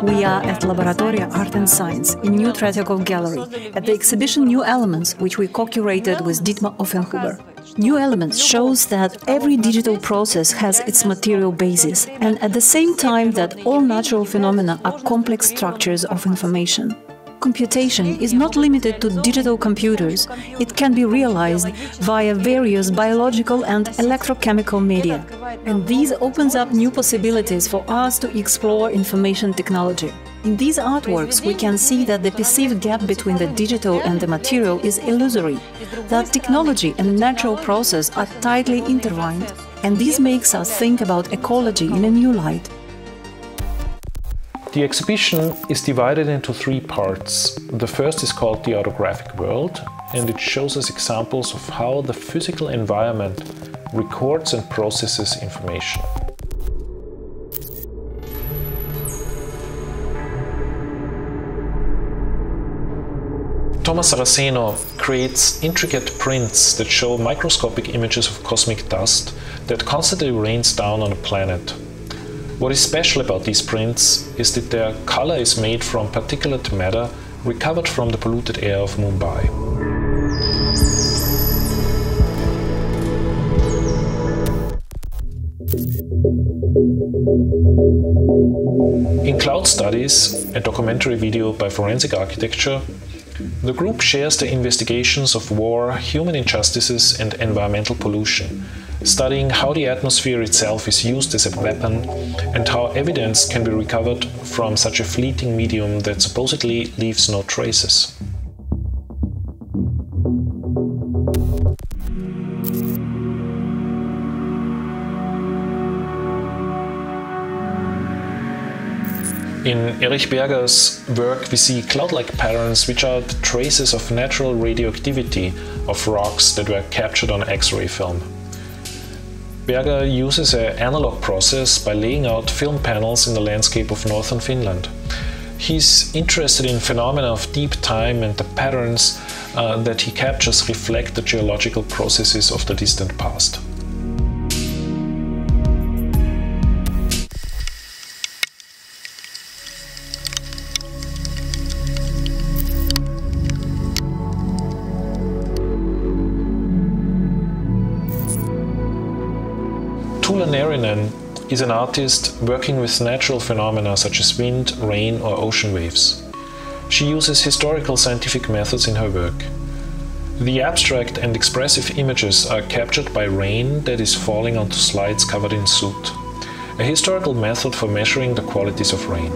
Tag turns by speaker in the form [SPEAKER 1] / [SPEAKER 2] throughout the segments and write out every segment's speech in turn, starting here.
[SPEAKER 1] We are at Laboratoria Art&Science in New Tretyakov Gallery at the exhibition New Elements, which we co-curated with Dietmar Offenhuber. New Elements shows that every digital process has its material basis, and at the same time that all natural phenomena are complex structures of information. Computation is not limited to digital computers. It can be realized via various biological and electrochemical media. And this opens up new possibilities for us to explore information technology. In these artworks, we can see that the perceived gap between the digital and the material is illusory, that technology and natural process are tightly intertwined, and this makes us think about ecology in a new light.
[SPEAKER 2] The exhibition is divided into three parts. The first is called The Autographic World, and it shows us examples of how the physical environment records and processes information. Tomas Saraceno creates intricate prints that show microscopic images of cosmic dust that constantly rains down on a planet. What is special about these prints is that their color is made from particulate matter recovered from the polluted air of Mumbai. In Cloud Studies, a documentary video by Forensic Architecture, the group shares the investigations of war, human injustices and environmental pollution, studying how the atmosphere itself is used as a weapon and how evidence can be recovered from such a fleeting medium that supposedly leaves no traces. In Erich Berger's work we see cloud-like patterns which are the traces of natural radioactivity of rocks that were captured on X-ray film. Berger uses an analog process by laying out film panels in the landscape of northern Finland. He's interested in phenomena of deep time, and the patterns that he captures reflect the geological processes of the distant past. Tuula Narhinen is an artist working with natural phenomena such as wind, rain or ocean waves. She uses historical scientific methods in her work. The abstract and expressive images are captured by rain that is falling onto slides covered in soot, a historical method for measuring the qualities of rain.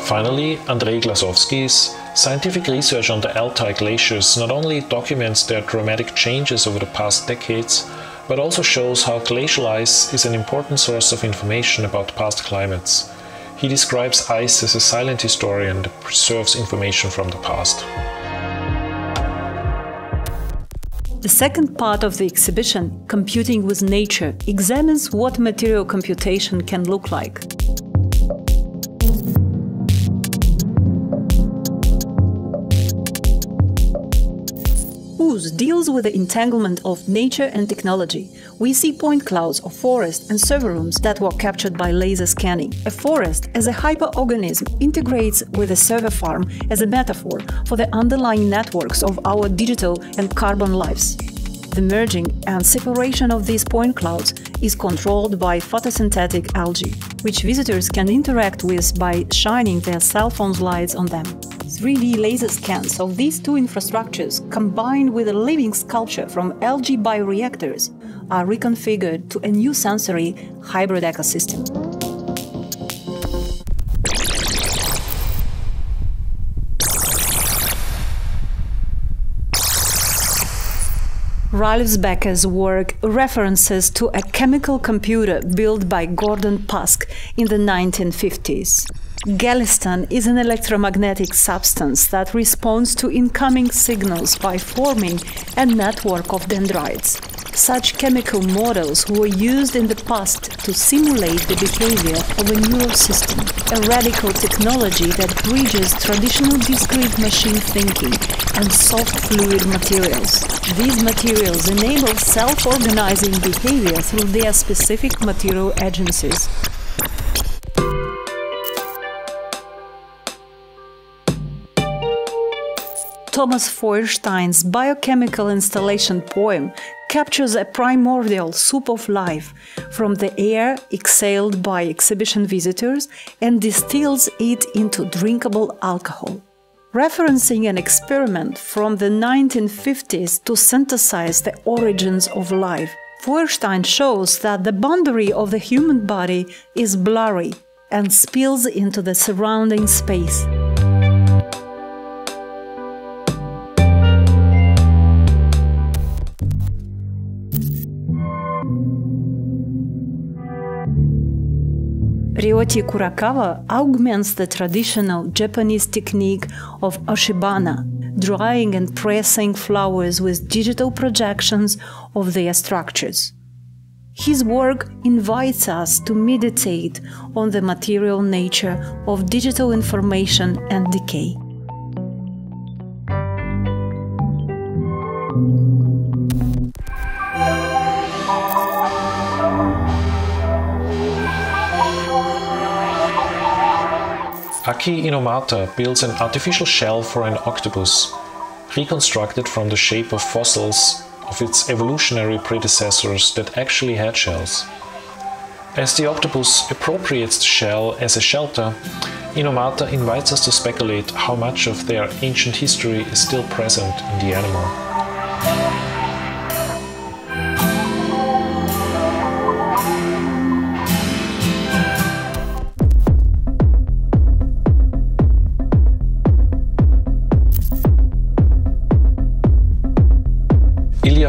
[SPEAKER 2] Finally, Andrei Glasowski's scientific research on the Altai glaciers not only documents their dramatic changes over the past decades, but also shows how glacial ice is an important source of information about past climates. He describes ice as a silent historian that preserves information from the past.
[SPEAKER 1] The second part of the exhibition, Computing with Nature, examines what material computation can look like. Deals with the entanglement of nature and technology. We see point clouds of forests and server rooms that were captured by laser scanning. A forest as a hyperorganism integrates with a server farm as a metaphor for the underlying networks of our digital and carbon lives. The merging and separation of these point clouds is controlled by photosynthetic algae, which visitors can interact with by shining their cell phone lights on them. 3D laser scans of these two infrastructures, combined with a living sculpture from algae bioreactors, are reconfigured to a new sensory hybrid ecosystem. Ralf Baecker's work references to a chemical computer built by Gordon Pusk in the 1950s. Galliston is an electromagnetic substance that responds to incoming signals by forming a network of dendrites. Such chemical models were used in the past to simulate the behavior of a neural system, a radical technology that bridges traditional discrete machine thinking and soft fluid materials. These materials enable self-organizing behavior through their specific material agencies. Thomas Feuerstein's biochemical installation poem captures a primordial soup of life from the air exhaled by exhibition visitors and distills it into drinkable alcohol. Referencing an experiment from the 1950s to synthesize the origins of life, Feuerstein shows that the boundary of the human body is blurry and spills into the surrounding space. Ryoichi Kurokawa augments the traditional Japanese technique of oshibana, drying and pressing flowers with digital projections of their structures. His work invites us to meditate on the material nature of digital information and decay.
[SPEAKER 2] Aki INOMATA builds an artificial shell for an octopus, reconstructed from the shape of fossils of its evolutionary predecessors that actually had shells. As the octopus appropriates the shell as a shelter, INOMATA invites us to speculate how much of their ancient history is still present in the animal.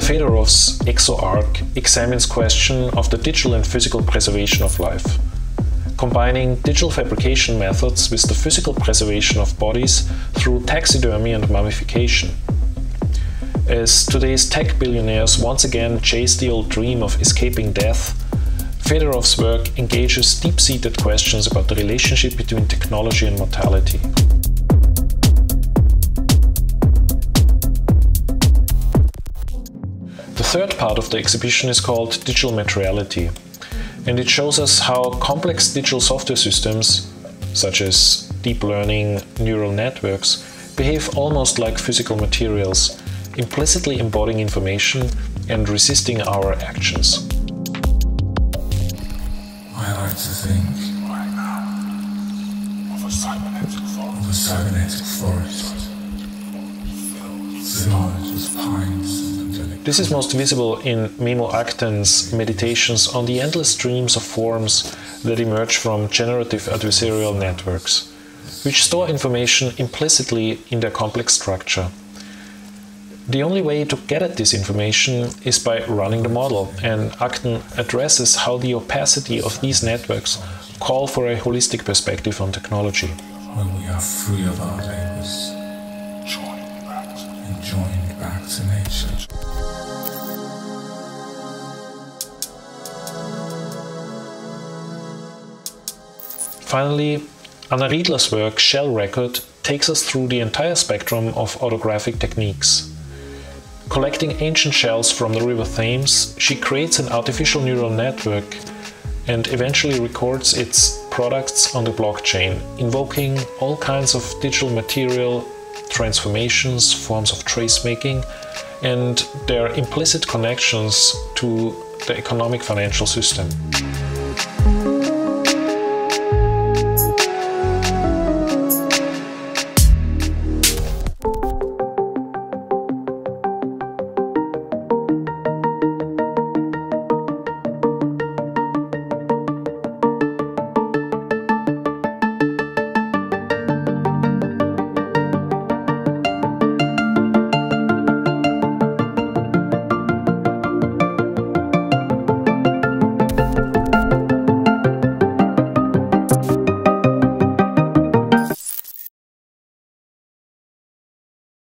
[SPEAKER 2] Fedorov's EXO-arc examines question of the digital and physical preservation of life, combining digital fabrication methods with the physical preservation of bodies through taxidermy and mummification. As today's tech billionaires once again chase the old dream of escaping death, Fedorov's work engages deep-seated questions about the relationship between technology and mortality. The third part of the exhibition is called Digital Materiality, and it shows us how complex digital software systems, such as deep learning neural networks, behave almost like physical materials, implicitly embodying information and resisting our actions.
[SPEAKER 3] I like to think right now of a cybernetic forest filled with pines.
[SPEAKER 2] This is most visible in Memo Akten's meditations on the endless streams of forms that emerge from generative adversarial networks, which store information implicitly in their complex structure. The only way to get at this information is by running the model, and Akten addresses how the opacity of these networks call for a holistic perspective on technology.
[SPEAKER 3] When we are free of our labors, joined back to nature.
[SPEAKER 2] Finally, Anna Ridler's work Shell Record takes us through the entire spectrum of autographic techniques. Collecting ancient shells from the river Thames, she creates an artificial neural network and eventually records its products on the blockchain, invoking all kinds of digital material transformations, forms of trace making, and their implicit connections to the economic financial system.